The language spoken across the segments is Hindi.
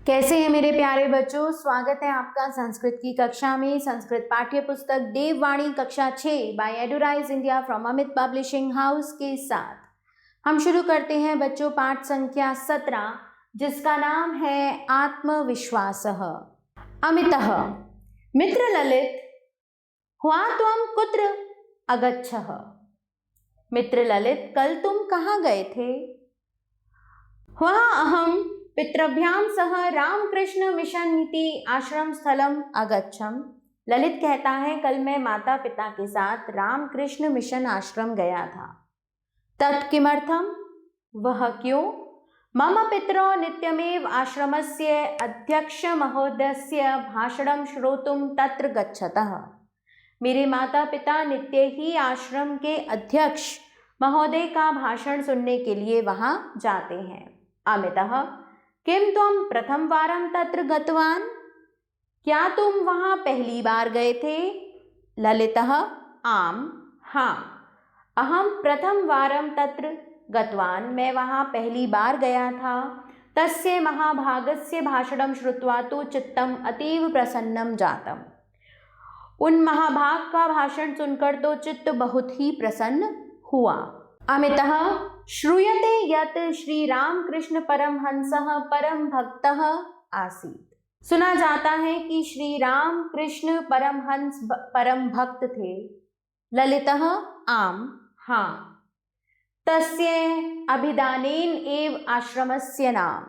कैसे हैं मेरे प्यारे बच्चों। स्वागत है आपका संस्कृत की कक्षा में। संस्कृत पाठ्य पुस्तक देववाणी कक्षा 6 by Eduraise India from Amit publishing house के साथ हम शुरू करते हैं बच्चों पाठ संख्या 17, जिसका नाम है आत्मविश्वासः। अमितः मित्र ललित हुआ त्वं कुत्र अगच्छः। मित्र ललित कल तुम कहाँ गए थे? हुआ अहम पितृभ्यां सह रामकृष्ण मिशन इति आश्रम स्थलम अगच्छम। ललित कहता है कल मैं माता पिता के साथ रामकृष्ण मिशन आश्रम गया था। तत् किमर्थम, वह क्यों? मम पितरो नित्यमेव आश्रमस्य अध्यक्ष महोदयस्य भाषणं श्रोतुं तत्र गच्छतः। मेरे माता पिता नित्य ही आश्रम के अध्यक्ष महोदय का भाषण सुनने के लिए वहां जाते हैं। अमितः किम तुम प्रथम वारं तत्र गतवान? क्या तुम वहां पहली बार गए थे? ललितः आम, हाँ। अहम प्रथम वारं तत्र गतवान, मैं वहां पहली बार गया था। तस्य महाभागस्य भाषणं श्रुत्वा तु चित्तम अतीव प्रसन्नम जातम। उन महाभाग का भाषण सुनकर तो चित्त बहुत ही प्रसन्न हुआ। अमितः श्रूयते यत् श्री रामकृष्ण परमहंसः परम भक्तः आसीत्। सुना जाता है कि श्री रामकृष्ण परमहंस परम भक्त थे। ललितः आम, हाँ। तस्य अभिधानेन एव आश्रमस्य नाम,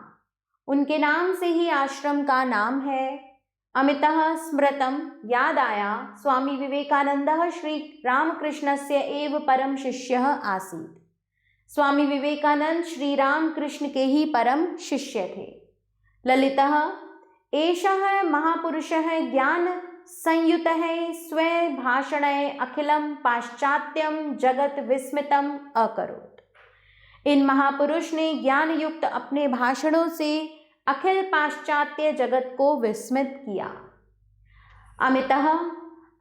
उनके नाम से ही आश्रम का नाम है। अमितः स्मृतम, याद आया, स्वामी विवेकानंदः श्री रामकृष्णस्य एव परम शिष्यः आसीत्। स्वामी विवेकानंद श्री रामकृष्ण के ही परम शिष्य थे। ललितः एषः महापुरुषः ज्ञान संयुतः स्वे भाषणे अखिलम पाश्चात्यम जगत विस्मितम अकरोत्। इन महापुरुष ने ज्ञान युक्त अपने भाषणों से अखिल पाश्चात्य जगत को विस्मित किया। अमितः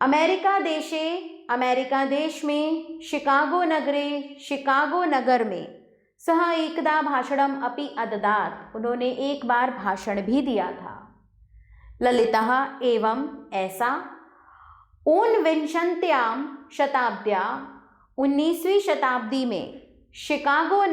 अमेरिका देश में शिकागो नगर में सह एकदा भाषणम अपि अददात्, उन्होंने एक बार भाषण भी दिया था। ललितः एवं ऐसा। ऊनविंशत्यां शताब्द्या, 19वीं शताब्दी में शिकागो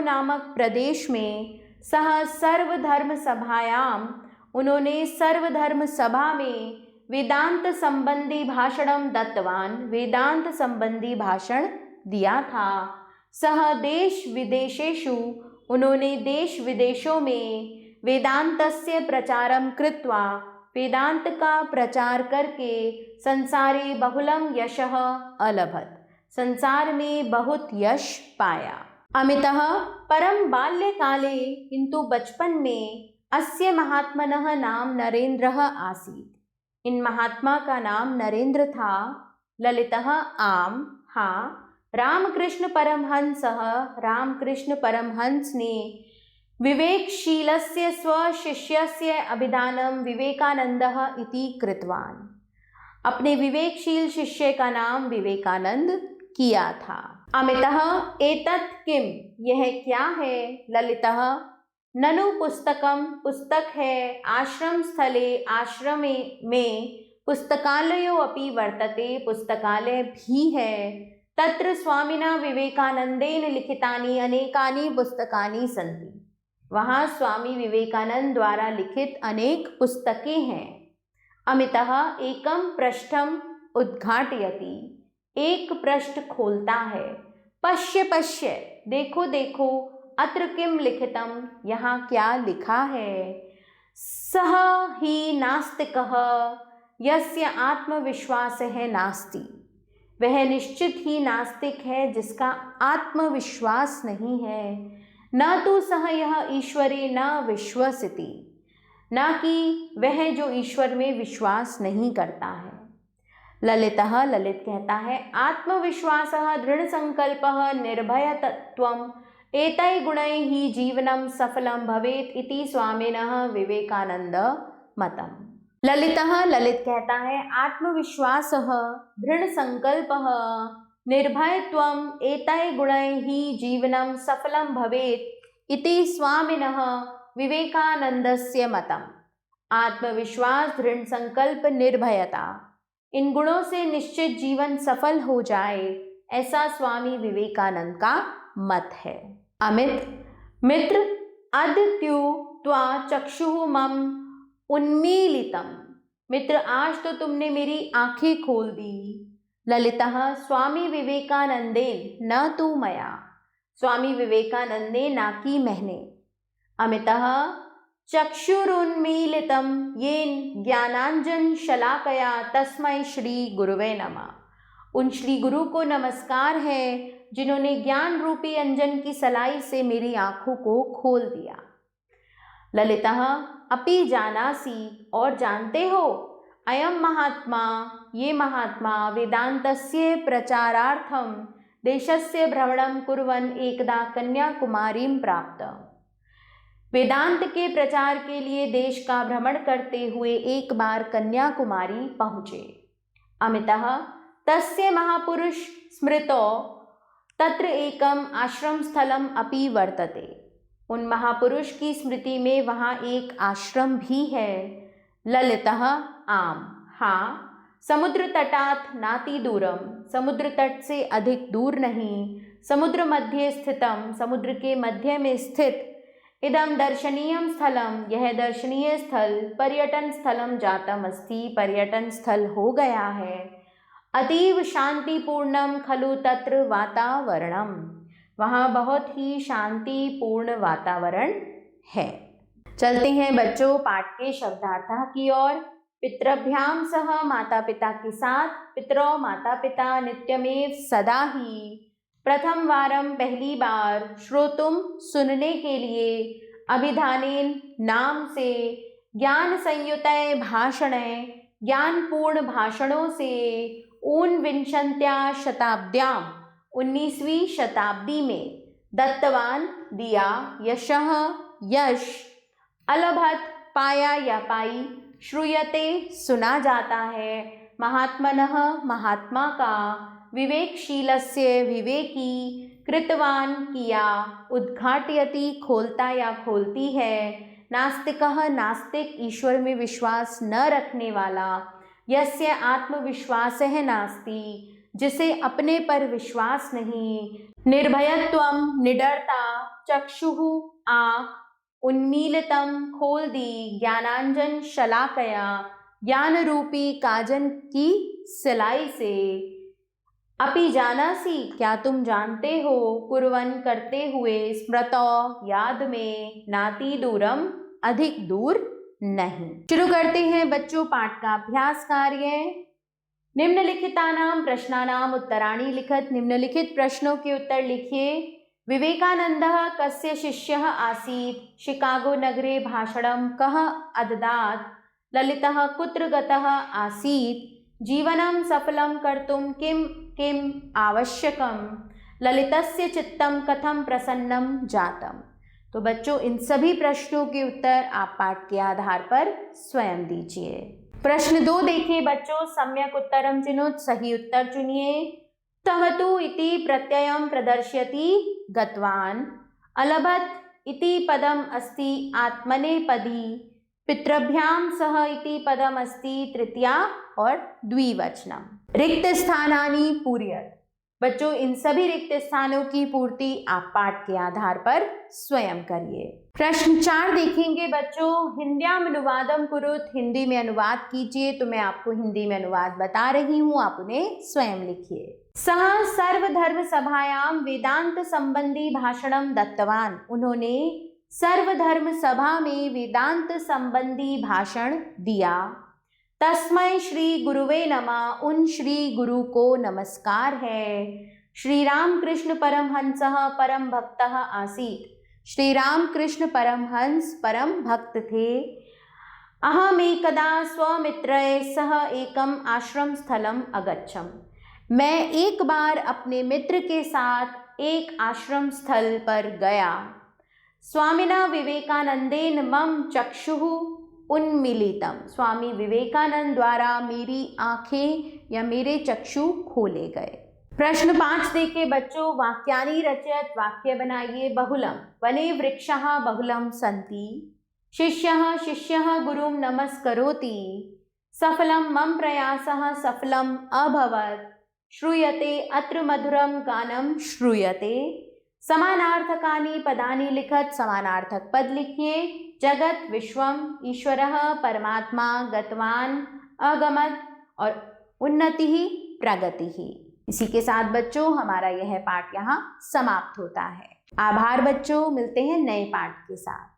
नामक प्रदेश में सह सर्वधर्म सभायां, उन्होंने सर्वधर्म सभा में वेदांत संबंधी भाषणं दत्तवान, वेदांत संबंधी भाषण दिया था। सह देश विदेशेषु, उन्होंने देश विदेशों में वेदांतस्य प्रचारं कृत्वा, वेदांत का प्रचार करके संसारे बहुलम यशः अलभत, संसार में बहुत यश पाया। अमितः परम बाल्यकाले, किंतु बचपन में, अस्य महात्मनः नाम नरेंद्रः आसीत्। इन महात्मा का नाम नरेंद्र था। ललितः आम, हाँ। रामकृष्ण परमहंस ने विवेकशीलस्य स्वशिष्यस्य अभिधानं विवेकानंदः इति कृतवान्। अपने विवेकशील शिष्य का नाम विवेकानंद किया था। अमितः एतत् किम, यह क्या है? ललितः ननु पुस्तकम, पुस्तक है। आश्रम स्थले, आश्रम में पुस्तकालयो अपि वर्तते, पुस्तकालय भी है। तत्र स्वामिना विवेकानंदेन लिखितानि अनेकानि पुस्तकानि सन्ति, वहाँ स्वामी विवेकानंद द्वारा लिखित अनेक पुस्तकें हैं। अमितः एकम पृष्ठम उद्घाटयति, एक पृष्ठ खोलता है। पश्य पश्य, देखो देखो, अत्र किम लिखितम, यहाँ क्या लिखा है? सह ही नास्तिकः यस्य आत्मविश्वासः नास्ति, वह निश्चित ही नास्तिक है जिसका आत्मविश्वास नहीं है। न तो सह यह ईश्वरे न विश्वसिति, न कि वह जो ईश्वर में विश्वास नहीं करता है। ललितः, ललित कहता है आत्मविश्वासः दृढ़ संकल्पः निर्भयत्वम् एतै गुणैः जीवनं सफलं भवेत् इति स्वामिनः विवेकानंद मतम्। ललितः, ललित कहता है आत्मविश्वासः दृढ़ संकल्पः निर्भयत्वम् एतै गुणैः जीवनं सफलं भवेत् इति स्वामिनः विवेकानंदस्य मतम। आत्मविश्वास, दृढ़ संकल्प, निर्भयता, इन गुणों से निश्चित जीवन सफल हो जाए, ऐसा स्वामी विवेकानंद का मत है। अमित, मित्र, अद्यु त्वा चक्षुः मम उन्मीलितम। मित्र, आज तो तुमने मेरी आंखें खोल दी। ललितः स्वामी विवेकानंदेन न तू मया। स्वामी विवेकानंद ने ना की मैंने। अमितः चक्षुरुन्मीलितं येन ज्ञानांजन शलाकया तस्मै श्री गुरुवे नमः। उन श्री गुरु को नमस्कार है जिन्होंने ज्ञान रूपी अंजन की सलाई से मेरी आंखों को खोल दिया। ललितः अपि जानासि, और जानते हो, अयम महात्मा, ये महात्मा वेदांतस्य प्रचारार्थम देशस्य भ्रमणं कुर्वन् एकदा कन्याकुमारीं प्राप्त। वेदांत के प्रचार के लिए देश का भ्रमण करते हुए एक बार कन्याकुमारी पहुँचे। अमितः तस्य महापुरुष स्मृतो तत्र एकम आश्रम स्थलम अपि वर्तते। उन महापुरुष की स्मृति में वहाँ एक आश्रम भी है। ललितः आम, हाँ, समुद्र तटात् नाति दूरम, समुद्र तट से अधिक दूर नहीं, समुद्र मध्य स्थितम, समुद्र के मध्य में स्थित, इदम दर्शनीयम स्थलम, यह दर्शनीय स्थल, पर्यटन स्थलम जातम अस्ति, पर्यटन स्थल हो गया है। अतीव शांतिपूर्णम खलु तत्र वातावरणम, वहाँ बहुत ही शांतिपूर्ण वातावरण है। चलते हैं बच्चों पाठ के शब्दार्थ की ओर। पितृभ्याम सह, माता पिता के साथ, पितरौ माता पिता नित्यमेव सदा ही, प्रथम वारम पहली बार, श्रोतुम सुनने के लिए, अभिधानेन नाम से, ज्ञान संयुतय भाषणय ज्ञानपूर्ण भाषणों से, ऊनविंशत्या शताब्द्याम 19वीं शताब्दी में, दत्तवान दिया, यशः यश, अलभत पाया या पाई, श्रूयते सुना जाता है, महात्मनः महात्मा का, विवेकशीलस्य विवेकी, कृतवान किया, उद्घाटयति खोलता या खोलती है, नास्तिकः नास्तिक ईश्वर में विश्वास न रखने वाला, यस्य आत्मविश्वासः नास्ति जिसे अपने पर विश्वास नहीं, निर्भयत्वम निडरता, चक्षुः आँख, उन्मीलितम खोल दी, ज्ञानांजन शलाकया ज्ञान रूपी काजन की सिलाई से, अपि जानासी क्या तुम जानते हो, कुर्वन करते हुए, स्मृतो याद में, नाति दूरम अधिक दूर नहीं। शुरू करते हैं बच्चों पाठ का अभ्यास कार्य। निम्नलिखितानां प्रश्नानां उत्तराणि लिखत, निम्नलिखित प्रश्नों के उत्तर लिखिए। विवेकानंदः कस्य शिष्यः आसीत्, शिकागो नगरे भाषणं कः अददात्, ललितः कुत्र गतः आसीत्, जीवनं सफलं कर्तुं किं किम् आवश्यकं, ललितस्य चित्तं कथं प्रसन्नं जातम्। तो बच्चों इन सभी प्रश्नों के उत्तर आप पाठ के आधार पर स्वयं दीजिए। प्रश्न 2 देखिए बच्चों, सम्यक उत्तरम चिनुत, सही उत्तर चुनिए। तहतु इति प्रत्ययं प्रदर्शयति गतवान, अलभत इति पदम अस्ति आत्मनेपदी, पितृभ्याम सह इति पदम अस्ति तृतीया और द्विवचनम। रिक्त स्थानानि पूरयत। बच्चों इन सभी रिक्त स्थानों की पूर्ति आप पाठ के आधार पर स्वयं करिए। प्रश्न 4 देखेंगे बच्चों, हिंद्याम अनुवादम कुरुत, हिंदी में अनुवाद कीजिए। तो मैं आपको हिंदी में अनुवाद बता रही हूँ, आप उन्हें स्वयं लिखिए। सः सर्वधर्म सभायाम वेदांत संबंधी भाषणम दत्तवान, उन्होंने सर्वधर्म सभा में वेदांत संबंधी भाषण दिया। तस्मै श्री गुरुवे नमः, उन श्री गुरु को नमस्कार है। श्री राम कृष्ण परमहंसः परम भक्तः आसीत्, श्री राम कृष्ण परमहंस परम भक्त थे। अहम एकदा स्वमित्रैः सह एकम आश्रम स्थलम अगच्छम, मैं एक बार अपने मित्र के साथ एक आश्रम स्थल पर गया। स्वामिना विवेकानंदेन मम चक्षुः उन्मीलितम, स्वामी विवेकानंद द्वारा मेरी आंखें या मेरे चक्षु खोले गए। प्रश्न 5 देखिए बच्चों, वाक्यानि रचयत, वाक्य बनाइए। बहुलम, वने वृक्षः बहुलम सन्ति, शिष्यः शिष्यः गुरुं नमस्करोति, सफलं मम प्रयासः सफलम अभवत्, श्रूयते अत्र मधुरं गानं श्रूयते। समानार्थकानि पदानि लिखत, समानार्थक पद लिखिए। जगत, विश्वम, ईश्वरः, परमात्मा, गतवान, अगमत और उन्नति प्रगति। इसी के साथ बच्चों हमारा यह पाठ यहाँ समाप्त होता है। आभार बच्चों, मिलते हैं नए पाठ के साथ।